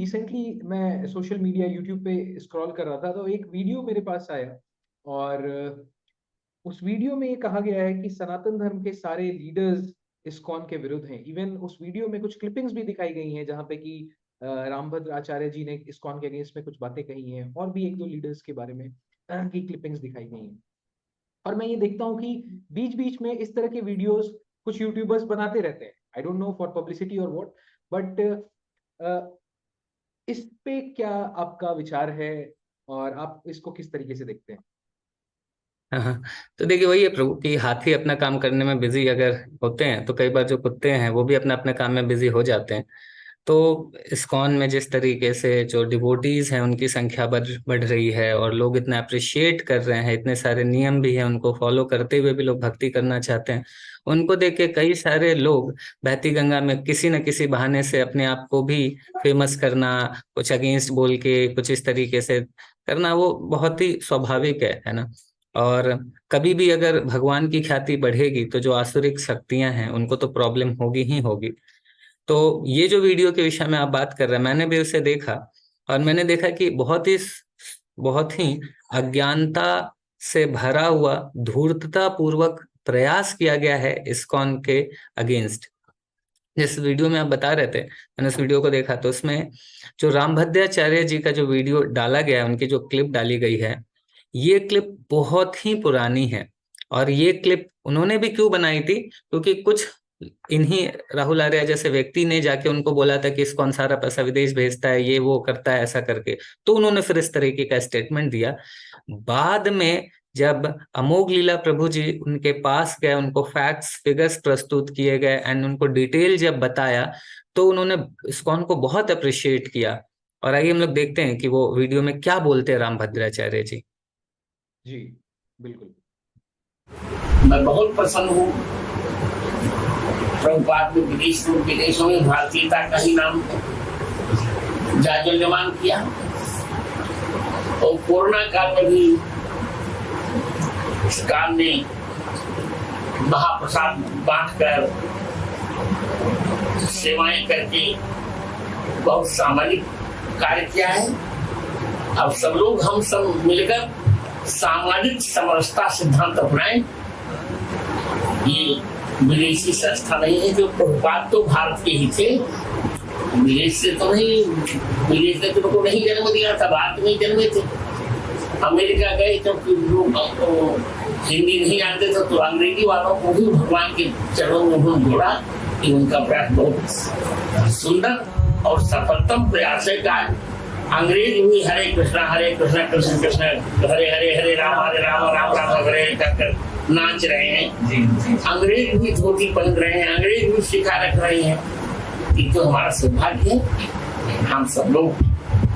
Recently मैं social media YouTube पे scroll कर रहा था तो एक वीडियो मेरे पास आया और उस वीडियो में ये कहा गया है कि सनातन धर्म के सारे लीडर्स इस्कॉन के विरुद्ध हैं। इवन उस वीडियो में कुछ क्लिपिंग्स भी दिखाई गई हैं जहाँ पे कि रामभद्र आचार्य जी ने इस्कॉन के अगेंस्ट में कुछ बातें कही हैं और भी एक दो लीडर्स के बारे में की क्लिपिंग्स दिखाई गई हैं। और मैं ये देखता हूँ कि बीच बीच में इस तरह के वीडियोस कुछ यूट्यूबर्स बनाते रहते हैं। I don't know for publicity और व्हाट, बट इस पे क्या आपका विचार है और आप इसको किस तरीके से देखते हैं? हाँ हाँ। तो देखिए वही है प्रभु कि हाथी अपना काम करने में बिजी अगर होते हैं तो कई बार जो कुत्ते हैं वो भी अपना अपने काम में बिजी हो जाते हैं। तो इस्कॉन में जिस तरीके से जो डिवोटीज हैं उनकी संख्या बढ़ बढ़ रही है और लोग इतना अप्रिशिएट कर रहे हैं, इतने सारे नियम भी हैं, उनको फॉलो करते हुए भी लोग भक्ति करना चाहते हैं। उनको देख के कई सारे लोग बहती गंगा में किसी न किसी बहाने से अपने आप को भी फेमस करना, कुछ अगेंस्ट बोल के कुछ इस तरीके से करना, वो बहुत ही स्वाभाविक है ना। और कभी भी अगर भगवान की ख्याति बढ़ेगी तो जो आसुरिक शक्तियां हैं उनको तो प्रॉब्लम होगी ही होगी। तो ये जो वीडियो के विषय में आप बात कर रहे हैं, मैंने भी उसे देखा और मैंने देखा कि बहुत ही अज्ञानता से भरा हुआ धूर्तता पूर्वक प्रयास किया गया है इस्कॉन के अगेंस्ट। जिस वीडियो में आप बता रहे थे, मैंने उस वीडियो को देखा तो उसमें जो रामभद्राचार्य जी का जो वीडियो डाला गया है, उनकी जो क्लिप डाली गई है, ये क्लिप बहुत ही पुरानी है। और ये क्लिप उन्होंने भी क्यों बनाई थी, क्योंकि कुछ इन्हीं राहुल आर्या जैसे व्यक्ति ने जाके उनको बोला था कि इस्कॉन सारा पैसा विदेश भेजता है, ये वो करता है ऐसा करके। तो उन्होंने फिर इस तरीके का स्टेटमेंट दिया। बाद में जब अमोघ लीला प्रभु जी उनके पास गए, उनको फैक्ट्स फिगर्स प्रस्तुत किए गए एंड उनको डिटेल जब बताया, तो उन्होंने इस्कॉन को बहुत अप्रिशिएट किया। और आइए हम लोग देखते हैं कि वो वीडियो में क्या बोलते हैं रामभद्राचार्य जी। जी, बिल्कुल। मैं बहुत प्रसन्न हूँ। प्रभुपाद ने विदेशों में भारतीयता का ही नाम जाजो-जमान किया और कोरोना काल में भी इस काल ने महाप्रसाद बांटकर सेवाएं करके बहुत सामाजिक कार्य किया है। अब सब लोग हम सब मिलकर सामाजिक समरसता सिद्धांत अपनाएं। ये विदेशी संस्था नहीं है। जो प्रभुपाद तो भारत के ही थे, विदेश से तो नहीं, विदेश ने तो नहीं जन्म दिया था, भारत में ही जन्मे थे। अमेरिका गए तो लोग हिंदी नहीं जानते थे, तो अंग्रेजी वालों को भी भगवान के चरणों में उन्होंने जोड़ा। कि उनका प्रयास बहुत सुंदर और सफलतम प्रयास है का। अंग्रेज भी हरे कृष्णा कृष्ण कृष्ण हरे हरे, हरे राम राम राम हरे कर नाच रहे हैं। अंग्रेज भी धोती पहन रहे हैं, अंग्रेज भी शिखा रख रहे हैं। ये तो हमारा सौभाग्य है। हम सब लोग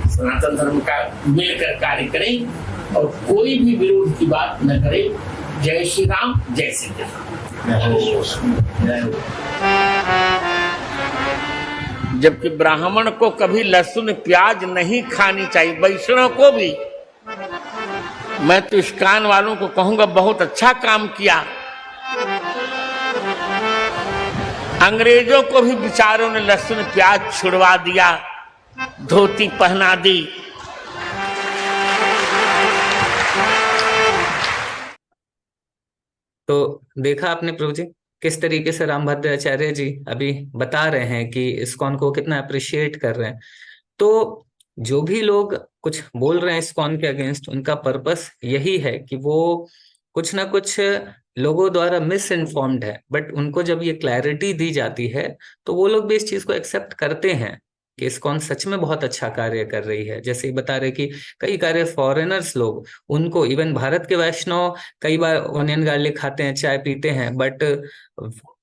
सनातन धर्म का मिलकर कार्य करें और कोई भी विरोध की बात न करें। जय श्री राम, जय श्री राम। जबकि ब्राह्मण को कभी लहसुन प्याज नहीं खानी चाहिए, वैष्णव को भी। मैं तो इस्कॉन वालों को कहूंगा बहुत अच्छा काम किया। अंग्रेजों को भी बेचारों ने लहसुन प्याज छुड़वा दिया, धोती पहना दी। तो देखा आपने प्रभु जी किस तरीके से रामभद्राचार्य जी अभी बता रहे हैं कि इस्कॉन को कितना अप्रिशिएट कर रहे हैं। तो जो भी लोग कुछ बोल रहे हैं इस्कॉन के अगेंस्ट, उनका पर्पस यही है कि वो कुछ ना कुछ लोगों द्वारा मिस इन्फॉर्म्ड है, बट उनको जब ये क्लैरिटी दी जाती है तो वो लोग भी इस चीज को एक्सेप्ट करते हैं कि इस्कॉन सच में बहुत अच्छा कार्य कर रही है। जैसे ही बता रहे कि कई कार्य फॉरेनर्स लोग, उनको इवन भारत के वैष्णव कई बार ऑनियन गार्लिक खाते हैं, चाय पीते हैं, बट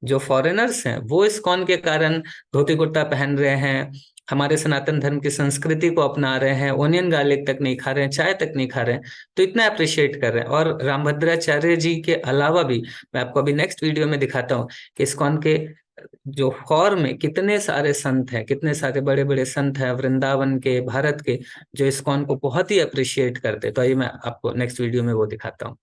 जो फॉरेनर्स हैं वो इस्कॉन के कारण धोती कुर्ता पहन रहे हैं, हमारे सनातन धर्म की संस्कृति को अपना रहे हैं, ओनियन गार्लिक तक नहीं खा रहे हैं, चाय तक नहीं खा रहे हैं, तो इतना अप्रिशिएट कर रहे हैं। और रामभद्राचार्य जी के अलावा भी मैं आपको अभी नेक्स्ट वीडियो में दिखाता हूँ कि इस्कॉन के जो फॉर में कितने सारे संत हैं, कितने सारे बड़े बड़े संत हैं वृंदावन के, भारत के, जो इस्कॉन को बहुत ही अप्रिशिएट करते। तो आइए मैं आपको नेक्स्ट वीडियो में वो दिखाता हूँ।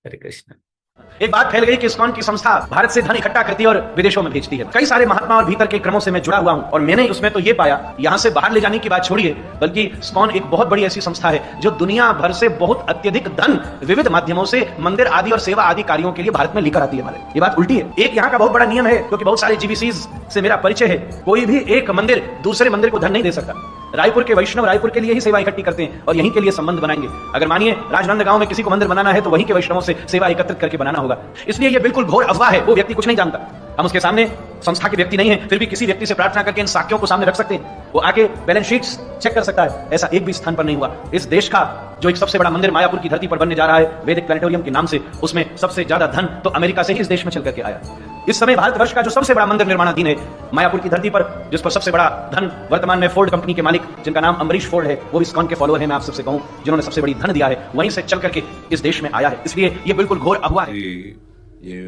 हरे कृष्ण। एक बात फैल गई कि इस्कॉन की संस्था भारत से धन इकट्ठा करती है और विदेशों में भेजती है। कई सारे महात्मा और भीतर के क्रमों से मैं जुड़ा हुआ हूं और मैंने उसमें तो ये पाया, यहां से बाहर ले जाने की बात छोड़िए, बल्कि इस्कॉन एक बहुत बड़ी ऐसी संस्था है जो दुनिया भर से बहुत अत्यधिक धन विविध माध्यमों से मंदिर आदि और सेवा आदि कार्यों के लिए भारत में लेकर आती है। हमारे ये बात उल्टी है। एक यहाँ का बहुत बड़ा नियम है, क्योंकि बहुत सारे जीबीसीज से मेरा परिचय है, कोई भी एक मंदिर दूसरे मंदिर को धन नहीं दे सकता। रायपुर के वैष्णव रायपुर के लिए ही सेवा इकट्ठी करते हैं और यहीं के लिए संबंध बनाएंगे। अगर मानिए राजनांदगांव में किसी को मंदिर बनाना है तो वहीं के वैष्णवों से सेवा एकत्रित करके बनाना होगा। इसलिए यह बिल्कुल घोर अफवाह है, वो व्यक्ति कुछ नहीं जानता। हम उसके सामने संस्था के व्यक्ति नहीं है, फिर भी किसी व्यक्ति से प्रार्थना करके इन साक्ष्यों को सामने रख सकते हैं। वो आके बैलेंस शीट्स चेक कर सकता है। ऐसा एक भी स्थान पर नहीं हुआ। इस देश का जो एक सबसे बड़ा मंदिर मायापुर की धरती पर बनने जा रहा है वैदिक प्लैनेटोरियम के नाम से, उसमें सबसे ज्यादा धन तो अमेरिका से ही इस देश में चल करके आया। इस समय भारतवर्ष का जो सबसे बड़ा मंदिर निर्माणाधीन है मायापुर की धरती पर, जिस पर सबसे बड़ा धन वर्तमान में फोर्ड कंपनी के मालिक जिनका नाम अम्बरीश फोर्ड है, वो भी इस्कॉन के फॉलोअर हैं। मैं आप सबसे कहूं जिन्होंने सबसे बड़ी धन दिया है, वहीं से चल करके इस देश में आया है। इसलिए ये बिल्कुल घोर अफवाह है। ये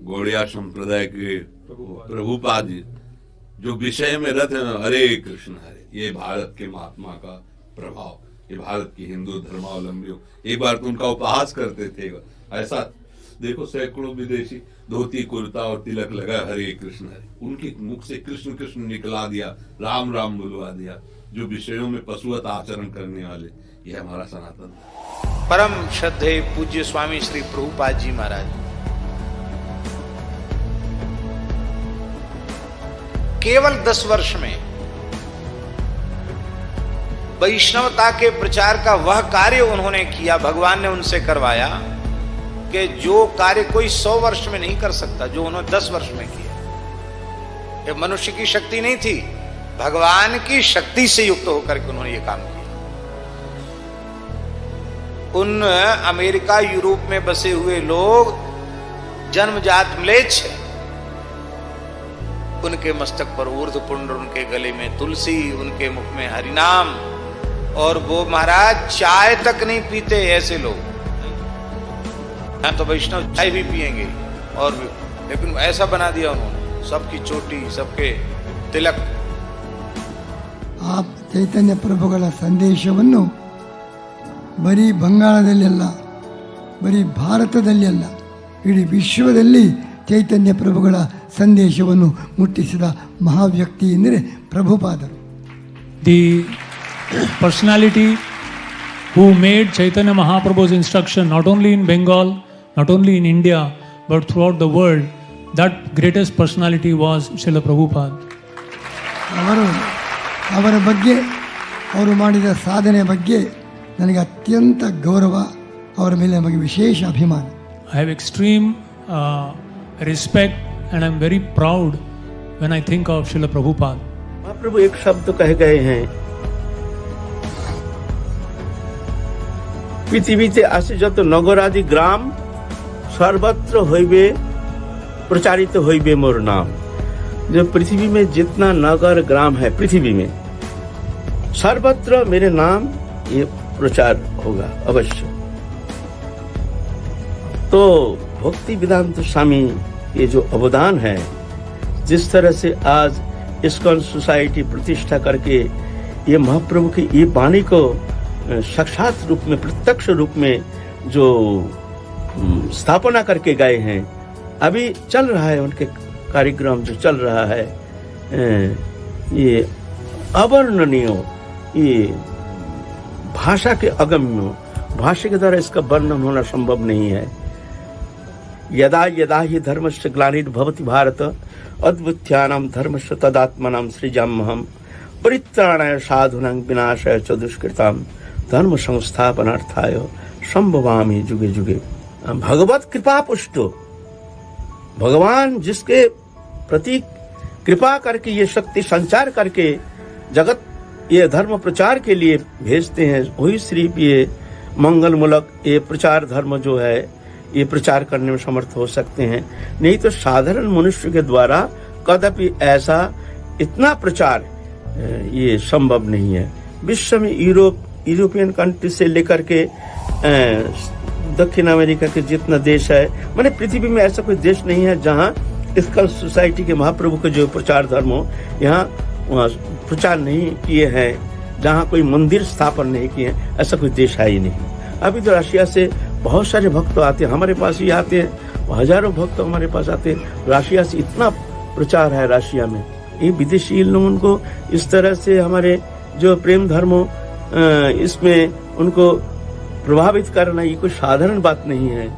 गौड़िया संप्रदाय के प्रभुपाद जी जो विषय में रथ है हरे कृष्ण हरे, ये भारत के महात्मा का प्रभाव, ये भारत की हिंदू धर्मावलंबियों एक बार तो उनका उपहास करते थे। ऐसा देखो सैकड़ों विदेशी धोती कुर्ता और तिलक लगा हरे कृष्ण हरे, उनके मुख से कृष्ण कृष्ण निकला दिया, राम राम बुलवा दिया। जो विषयों में पशुवत आचरण करने वाले, ये हमारा सनातन परम श्रद्धेय पूज्य स्वामी श्री प्रभुपाद जी महाराज केवल 10 वर्ष में वैष्णवता के प्रचार का वह कार्य उन्होंने किया, भगवान ने उनसे करवाया कि जो कार्य कोई 100 वर्ष में नहीं कर सकता, जो उन्होंने 10 वर्ष में किया। ये मनुष्य की शक्ति नहीं थी, भगवान की शक्ति से युक्त होकर के उन्होंने ये काम किया। उन अमेरिका यूरोप में बसे हुए लोग जन्मजात म्लेच्छ हैं, उनके मस्तक पर ऊर्ध्वपुंड, उनके गले में तुलसी, उनके मुख में हरिनाम, और वो महाराज चाय तक नहीं पीते ऐसे लोग। यहाँ तो वैष्णव चाय भी पिएंगे और भी, लेकिन ऐसा बना दिया उन्होंने, सबकी चोटी, सबके तिलक। आप ಚೈತನ್ಯ ಪ್ರಭುಗಳ ಸಂದೇಶವನ್ನು ಬರೀ ಬಂಗಾಳದಲ್ಲೆಲ್ಲ, ಬರೀ ಭಾರತದಲ್ಲೆಲ್ಲ, ಇಡೀ ವಿಶ್ವದಲ್ಲಿ ಚೈತನ್ಯ ಪ್ರಭುಗಳ ಸಂದೇಶವನ್ನು ಮುಟ್ಟಿಸಿದ ಮಹಾವ್ಯಕ್ತಿ ಎಂದರೆ ಪ್ರಭುಪಾದರು. The personality who made Chaitanya Mahaprabhu's instruction not only in Bengal, not only in India, but throughout the world, that greatest personality was Srila Prabhupada. ಅವರ ಬಗ್ಗೆ, ಅವರು ಮಾಡಿದ ಸಾಧನೆ ಬಗ್ಗೆ ನನಗೆ ಅತ್ಯಂತ ಗೌರವ, ಅವರ ಮೇಲೆ ನಮಗೆ ವಿಶೇಷ ಅಭಿಮಾನ. I have extreme respect and I am very proud when I think of Srila Prabhupada. महाप्रभु एक शब्द कह गए हैं, পৃথিবীতে আসে যত নগর আদি গ্রাম सर्वत्र হইবে प्रचारित হইবে मोर नाम। जो पृथ्वी में जितना नगर ग्राम है पृथ्वी में, सर्वत्र मेरे नाम ये प्रचार होगा अवश्य। तो भक्ति वेदांत स्वामी ये जो अवदान है, जिस तरह से आज इस्कॉन सोसाइटी प्रतिष्ठा करके ये महाप्रभु की ये वाणी को साक्षात रूप में, प्रत्यक्ष रूप में जो स्थापना करके गए हैं, अभी चल रहा है उनके कार्यक्रम जो चल रहा है, ये अवर्णनीय, ये भाषा के अगम्य, भाषा के द्वारा इसका वर्णन होना संभव नहीं है। यदा यदा हि धर्मस्य ग्लानिर्भवति भारत अद्भुत्यानां धर्मस्य तदात्मनां सृजाम्यहम् परित्राणाय साधूनां विनाशाय च दुष्कृतां धर्म संस्थापनार्थाय संभवामि जुगे जुगे। भगवत कृपा पुष्टो, भगवान जिसके प्रति कृपा करके ये शक्ति संचार करके जगत ये धर्म प्रचार के लिए भेजते हैं, वही सिर्फ ये मंगलमूलक ये प्रचार धर्म जो है ये प्रचार करने में समर्थ हो सकते हैं। नहीं तो साधारण मनुष्य के द्वारा कदापि ऐसा इतना प्रचार ये संभव नहीं है। विश्व में यूरोपियन कंट्री से लेकर के दक्षिण अमेरिका के जितना देश है, माने पृथ्वी में ऐसा कोई देश नहीं है जहाँ इस्कॉन सोसाइटी के महाप्रभु के जो प्रचार धर्म हो, यहाँ प्रचार नहीं किए हैं, जहाँ कोई मंदिर स्थापन नहीं किए हैं, ऐसा कोई देश है ही नहीं। अभी तो रशिया से बहुत सारे भक्त आते हैं, हमारे पास भी आते हैं, हजारों भक्त हमारे पास आते हैं। राशिया से इतना प्रचार है, राशिया में ये विदेशी लोगों को इस तरह से हमारे जो प्रेम धर्मों इसमें उनको प्रभावित करना ये कोई साधारण बात नहीं है।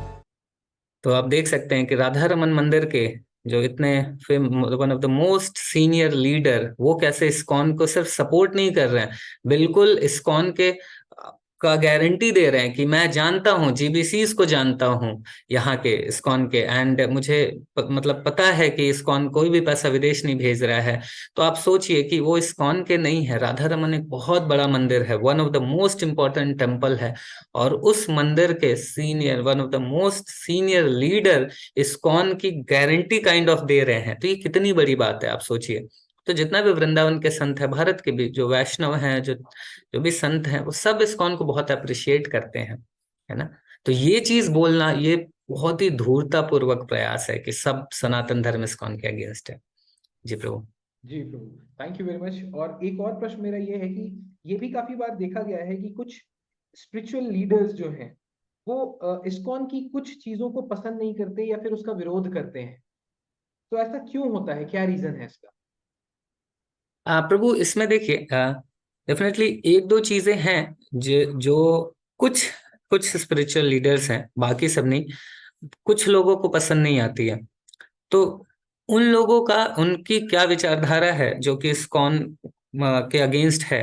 तो आप देख सकते हैं कि राधा रमन मंदिर के जो इतने one of the most senior leader, वो कैसे इस्कॉन को सिर्फ सपोर्ट नहीं कर रहे हैं, बिल्कुल इस्कॉन के का गारंटी दे रहे हैं कि मैं जानता हूं, जीबीसीज को जानता हूं यहाँ के इस्कॉन के, एंड मुझे मतलब पता है कि इस्कॉन कोई भी पैसा विदेश नहीं भेज रहा है। तो आप सोचिए कि वो इस्कॉन के नहीं है, राधा रमन एक बहुत बड़ा मंदिर है, one of the most important temple है, और उस मंदिर के senior, one of the most senior leader ISKCON की गारंटी काइंड ऑफ दे रहे हैं। तो ये कितनी बड़ी बात है, आप सोचिए। तो जितना भी वृंदावन के संत है, भारत के भी जो वैष्णव हैं, जो भी संत हैं, वो सब इस्कॉन को बहुत अप्रिशिएट करते हैं, है ना। तो ये चीज बोलना, ये बहुत ही धूर्ता पूर्वक प्रयास है कि सब सनातन धर्म इस्कॉन के अगेंस्ट है। जी प्रभु। जी प्रभु, थैंक यू वेरी मच। और एक और प्रश्न मेरा ये है कि ये भी काफी बार देखा गया है कि कुछ स्पिरिचुअल लीडर्स जो हैं वो इस्कॉन की कुछ चीजों को पसंद नहीं करते या फिर उसका विरोध करते हैं। तो ऐसा क्यों होता है, क्या रीजन है इसका? प्रभु इसमें देखिए, डेफिनेटली एक दो चीजें हैं जो कुछ कुछ स्पिरिचुअल लीडर्स हैं, बाकी सब नहीं, कुछ लोगों को पसंद नहीं आती है। तो उन लोगों का, उनकी क्या विचारधारा है जो कि इस्कॉन के अगेंस्ट है,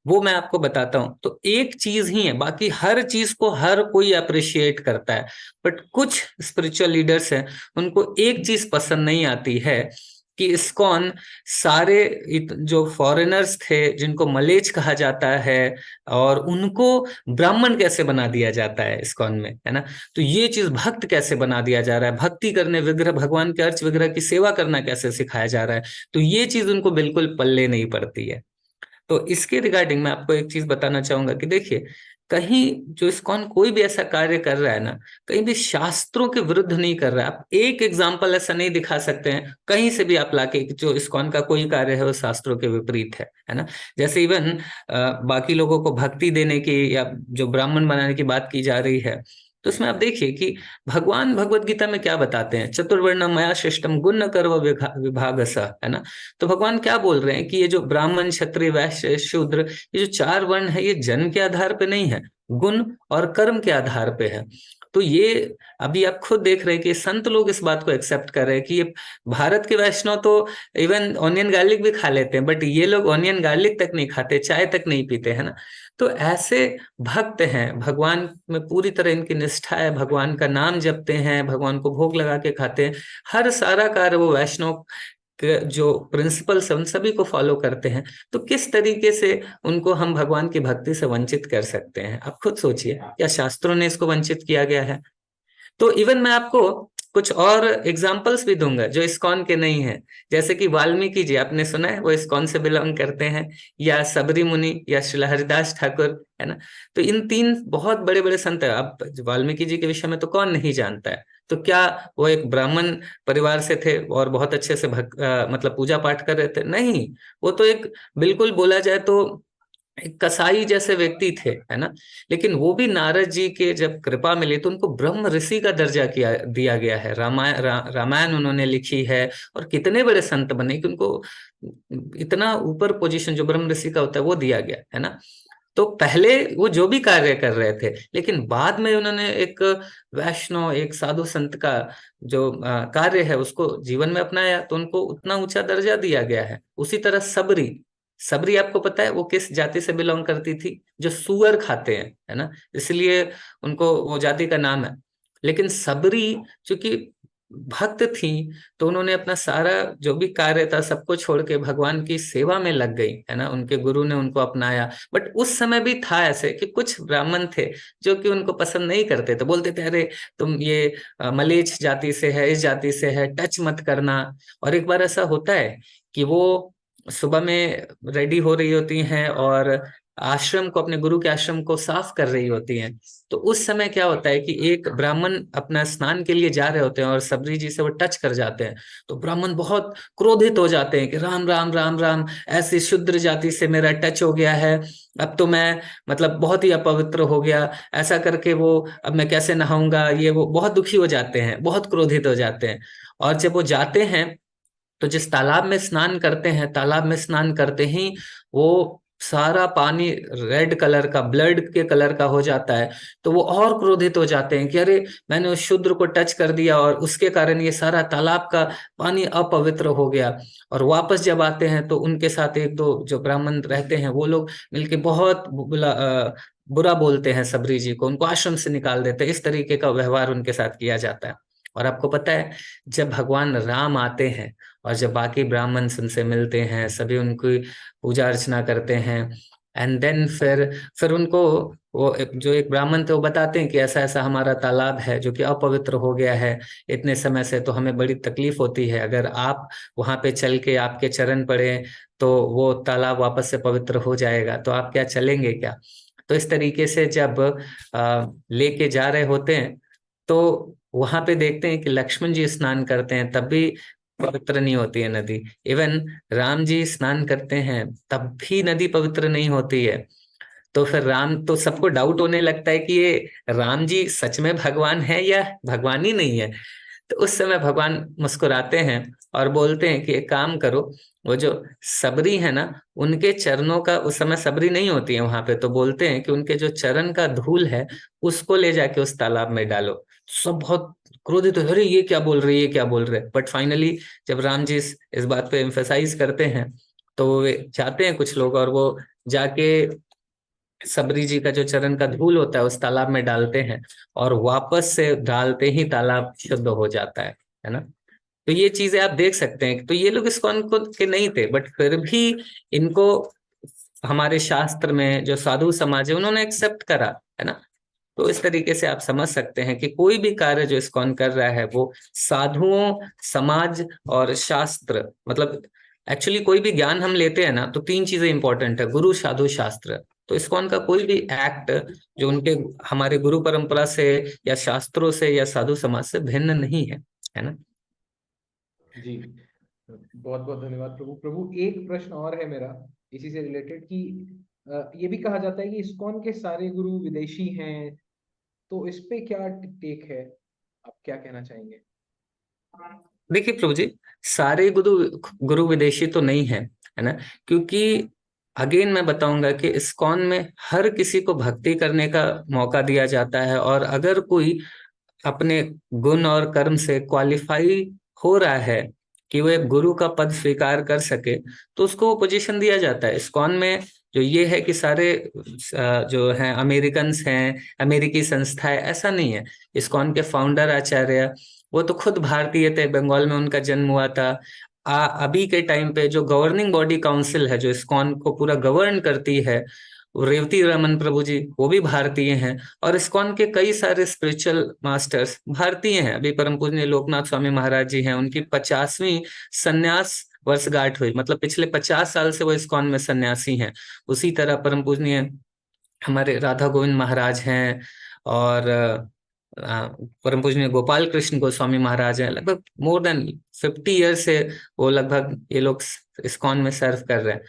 वो मैं आपको बताता हूं। तो एक चीज ही है, बाकी हर चीज को हर कोई अप्रिशिएट करता है, बट कुछ स्पिरिचुअल लीडर्स हैं, उनको एक चीज पसंद नहीं आती है कि इस्कॉन सारे जो फॉरेनर्स थे, जिनको मलेच कहा जाता है, और उनको ब्राह्मण कैसे बना दिया जाता है इस्कॉन में, है ना। तो ये चीज भक्त कैसे बना दिया जा रहा है, भक्ति करने, विग्रह, भगवान के अर्च विग्रह की सेवा करना कैसे सिखाया जा रहा है, तो ये चीज उनको बिल्कुल पल्ले नहीं पड़ती है। तो इसके रिगार्डिंग मैं आपको एक चीज बताना चाहूंगा कि देखिए, कहीं जो इस्कॉन कोई भी ऐसा कार्य कर रहा है ना, कहीं भी शास्त्रों के विरुद्ध नहीं कर रहा है। आप एक एग्जाम्पल ऐसा नहीं दिखा सकते हैं कहीं से भी आप लाके जो इस्कॉन का कोई कार्य है वो शास्त्रों के विपरीत है ना। जैसे इवन बाकी लोगों को भक्ति देने की या जो ब्राह्मण बनाने की बात की जा रही है, तो उसमें आप देखिए कि भगवान भगवत गीता में क्या बताते हैं, चतुर्वर्ण मया शिष्टम गुण कर्व विभागस, है ना। तो भगवान क्या बोल रहे हैं कि ये जो ब्राह्मण, क्षत्रिय, वैश्य, शूद्र, ये जो चार वर्ण है, ये जन्म के आधार पे नहीं है, गुण और कर्म के आधार पे है। तो ये अभी आप खुद देख रहे हैं कि संत लोग इस बात को एक्सेप्ट कर रहे हैं कि ये भारत के वैष्णव तो इवन ऑनियन गार्लिक भी खा लेते हैं, बट ये लोग ऑनियन गार्लिक तक नहीं खाते, चाय तक नहीं पीते, है ना। तो ऐसे भक्त हैं, भगवान में पूरी तरह इनकी निष्ठा है, भगवान का नाम जपते हैं, भगवान को भोग लगा के खाते हैं, हर सारा कार्य वो वैष्णव जो प्रिंसिपल्स है उन सभी को फॉलो करते हैं। तो किस तरीके से उनको हम भगवान की भक्ति से वंचित कर सकते हैं, आप खुद सोचिए। क्या शास्त्रों ने इसको वंचित किया गया है? तो इवन मैं आपको कुछ और एग्जाम्पल्स भी दूंगा जो इस्कॉन के नहीं है। जैसे कि वाल्मीकि जी, आपने सुना है वो इस्कॉन से बिलोंग करते हैं, या सबरी मुनि, या श्रील हरिदास ठाकुर, है ना। तो इन तीन बहुत बड़े बड़े संत है। अब वाल्मीकि जी के विषय में तो कौन नहीं जानता है। तो क्या वो एक ब्राह्मण परिवार से थे और बहुत अच्छे से मतलब पूजा पाठ कर रहे थे? नहीं, वो तो एक बिल्कुल बोला जाए तो एक कसाई जैसे व्यक्ति थे, है ना। लेकिन वो भी नारद जी के जब कृपा मिली तो उनको ब्रह्म ऋषि का दर्जा दिया गया है। रामायण उन्होंने लिखी है, और कितने बड़े संत बने कि उनको इतना ऊपर पोजीशन जो ब्रह्म ऋषि का होता है वो दिया गया, है ना। तो पहले वो जो भी कार्य कर रहे थे, लेकिन बाद में उन्होंने एक वैष्णव, एक साधु संत का जो कार्य है उसको जीवन में अपनाया, तो उनको उतना ऊंचा दर्जा दिया गया है। उसी तरह सबरी आपको पता है वो किस जाति से बिलोंग करती थी? जो सुअर खाते हैं, है ना, इसलिए उनको वो जाति का नाम है। लेकिन सबरी चूंकि भक्त थी, तो उन्होंने अपना सारा जो भी कार्य था सबको छोड़ के भगवान की सेवा में लग गई, है ना। उनके गुरु ने उनको अपनाया। बट उस समय भी था ऐसे कि कुछ ब्राह्मण थे जो कि उनको पसंद नहीं करते थे, बोलते थे अरे तुम ये मलेच्छ जाति से है, इस जाति से है, टच मत करना। और एक बार ऐसा होता है कि वो सुबह में रेडी हो रही होती हैं और आश्रम को, अपने गुरु के आश्रम को साफ कर रही होती हैं, तो उस समय क्या होता है कि एक ब्राह्मण अपना स्नान के लिए जा रहे होते हैं और सबरी जी से वो टच कर जाते हैं, तो ब्राह्मण बहुत क्रोधित हो जाते हैं कि राम राम राम राम, ऐसी शूद्र जाति से मेरा टच हो गया है, अब तो मैं मतलब बहुत ही अपवित्र हो गया, ऐसा करके वो अब मैं कैसे नहाऊंगा, ये वो बहुत दुखी हो जाते हैं, बहुत क्रोधित हो जाते हैं। और जब वो जाते हैं तो जिस तालाब में स्नान करते हैं, तालाब में स्नान करते ही वो सारा पानी रेड कलर का, ब्लड के कलर का हो जाता है, तो वो और क्रोधित हो जाते हैं कि अरे मैंने उस शूद्र को टच कर दिया और उसके कारण ये सारा तालाब का पानी अपवित्र हो गया। और वापस जब आते हैं तो उनके साथ एक दो जो ब्राह्मण रहते हैं वो लोग मिलके बहुत बुरा बोलते हैं सबरी जी को, उनको आश्रम से निकाल देते हैं। इस तरीके का व्यवहार उनके साथ किया जाता है। और आपको पता है, जब भगवान राम आते हैं और जब बाकी ब्राह्मण उनसे मिलते हैं, सभी उनकी पूजा अर्चना करते हैं, एंड देन फिर उनको वो जो एक ब्राह्मण थे वो बताते हैं कि ऐसा ऐसा हमारा तालाब है जो कि अपवित्र हो गया है इतने समय से, तो हमें बड़ी तकलीफ होती है, अगर आप वहां पे चल के आपके चरण पड़े तो वो तालाब वापस से पवित्र हो जाएगा, तो आप क्या चलेंगे क्या? तो इस तरीके से जब लेके जा रहे होते हैं तो वहां पे देखते हैं कि लक्ष्मण जी स्नान करते हैं, तब भी पवित्र नहीं होती है नदी। इवन राम जी स्नान करते हैं तब भी नदी पवित्र नहीं होती है। तो फिर तो सबको डाउट होने लगता है कि ये राम जी सच में भगवान है या भगवान ही नहीं है। तो उस समय भगवान मुस्कुराते हैं और बोलते हैं कि एक काम करो, वो जो सबरी है ना, उनके चरणों का, उस समय सबरी नहीं होती है वहां पे, तो बोलते हैं कि उनके जो चरण का धूल है उसको ले जाके उस तालाब में डालो। सब बहुत क्रोधित हो, अरे ये क्या बोल रही है, ये क्या बोल रहे हैं। बट फाइनली जब राम जी इस बात पे एम्फेसाइज करते हैं तो वो जाते हैं कुछ लोग और वो जाके सबरी जी का जो चरण का धूल होता है उस तालाब में डालते हैं और वापस से डालते ही तालाब शुद्ध हो जाता है ना। तो ये चीजें आप देख सकते हैं। तो ये लोग इस्कॉन को के नहीं थे, बट फिर भी इनको हमारे शास्त्र में जो साधु समाज है उन्होंने एक्सेप्ट करा, है ना। तो इस तरीके से आप समझ सकते हैं कि कोई भी कार्य जो इस्कॉन कर रहा है वो साधुओं, समाज और शास्त्र, मतलब एक्चुअली कोई भी ज्ञान हम लेते हैं ना तो तीन चीजें इंपॉर्टेंट है, गुरु, साधु, शास्त्र। तो इस्कॉन का कोई भी एक्ट जो उनके हमारे गुरु परंपरा से या शास्त्रों से या साधु समाज से भिन्न नहीं है ना। जी, बहुत बहुत धन्यवाद प्रभु। प्रभु एक प्रश्न और है मेरा इसी से रिलेटेड कि ये भी कहा जाता है कि इस्कॉन के सारे गुरु विदेशी हैं, तो इस पे क्या टेक है, आप क्या कहना चाहेंगे? देखिए प्रभु जी, सारे गुरु विदेशी तो नहीं है ना, क्योंकि अगेन मैं बताऊंगा कि इस्कॉन में हर किसी को भक्ति करने का मौका दिया जाता है, और अगर कोई अपने गुण और कर्म से क्वालिफाई हो रहा है कि वो एक गुरु का पद स्वीकार कर सके तो उसको वो पोजीशन दिया जाता है। इस्कॉन में जो ये है कि सारे जो हैं अमेरिकन्स हैं, अमेरिकी संस्था है, ऐसा नहीं है। इस्कॉन के फाउंडर आचार्य वो तो खुद भारतीय थे, बंगाल में उनका जन्म हुआ था। अभी के टाइम पे जो गवर्निंग बॉडी काउंसिल है जो इस्कॉन को पूरा गवर्न करती है, रेवती रमन प्रभु जी, वो भी भारतीय हैं। और इस्कॉन के कई सारे स्पिरिचुअल मास्टर्स भारतीय हैं। अभी परम पूजनीय लोकनाथ स्वामी महाराज जी हैं, उनकी 50वीं संन्यास वर्षगांठ हुई, मतलब पिछले 50 साल से वो इस्कॉन में सन्यासी हैं। उसी तरह परम पूजनीय हमारे राधा गोविंद महाराज हैं, और परम पूजनीय गोपाल कृष्ण गोस्वामी महाराज हैं। लगभग मोर देन 50 ईयर से वो लगभग ये लोग इस्कॉन में सर्व कर रहे हैं।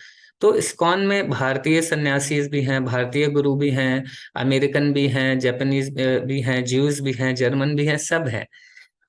तो इस्कॉन में भारतीय सन्यासी भी हैं, भारतीय गुरु भी हैं, अमेरिकन भी हैं, जापानीज भी हैं, ज्यूज भी हैं, जर्मन भी हैं, सब हैं।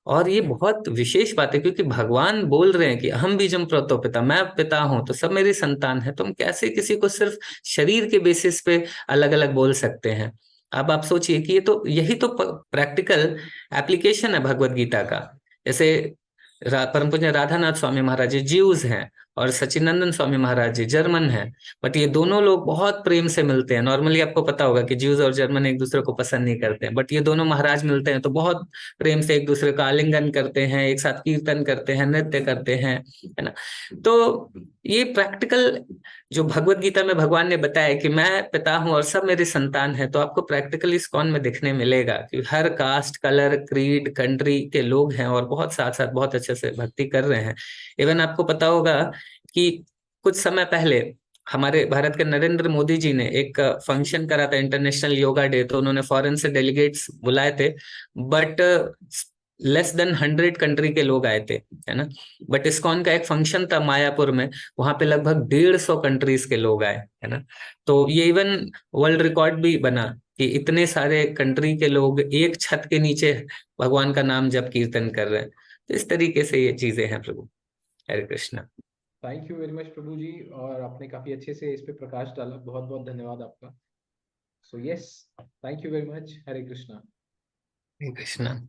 और ये बहुत विशेष बात है क्योंकि भगवान बोल रहे हैं कि अहम बीजम प्रतो पिता, मैं पिता हूं तो सब मेरी संतान है। तो हम कैसे किसी को सिर्फ शरीर के बेसिस पे अलग अलग बोल सकते हैं? अब आप सोचिए कि यही तो प्रैक्टिकल एप्लीकेशन है भगवत गीता का। जैसे परम पूज्य राधानाथ स्वामी महाराज जी ज्यूज हैं और सचिनंदन स्वामी महाराज जी जर्मन हैं, बट ये दोनों लोग बहुत प्रेम से मिलते हैं। नॉर्मली आपको पता होगा कि ज्यूज और जर्मन एक दूसरे को पसंद नहीं करते हैं, बट ये दोनों महाराज मिलते हैं तो बहुत प्रेम से एक दूसरे का आलिंगन करते हैं, एक साथ कीर्तन करते हैं, नृत्य करते हैं, है ना। तो ये प्रैक्टिकल जो भगवत गीता में भगवान ने बताया कि मैं पिता हूं और सब मेरी संतान है, तो आपको प्रैक्टिकली इस्कॉन में दिखने मिलेगा कि हर कास्ट, कलर, क्रीड, कंट्री के लोग हैं और बहुत साथ साथ बहुत अच्छे से भक्ति कर रहे हैं। इवन आपको पता होगा कि कुछ समय पहले हमारे भारत के नरेंद्र मोदी जी ने एक फंक्शन करा था, इंटरनेशनल योगा डे, तो उन्होंने फॉरेन से डेलीगेट्स बुलाए थे, बट लेस देन 100 कंट्री के लोग आए थे, है ना। बट इस्कॉन का एक फंक्शन था मायापुर में, वहां पे लगभग 150 कंट्रीज के लोग आए, है ना। तो ये इवन वर्ल्ड रिकॉर्ड भी बना कि इतने सारे कंट्री के लोग एक छत के नीचे भगवान का नाम जप कीर्तन कर रहे हैं। तो इस तरीके से ये चीजें हैं प्रभु। Hare Krishna. Thank you very much प्रभु जी, और आपने काफी अच्छे से इस पे प्रकाश डाला, बहुत बहुत धन्यवाद आपका। So yes, thank you very much. Hare Krishna. Hare Krishna.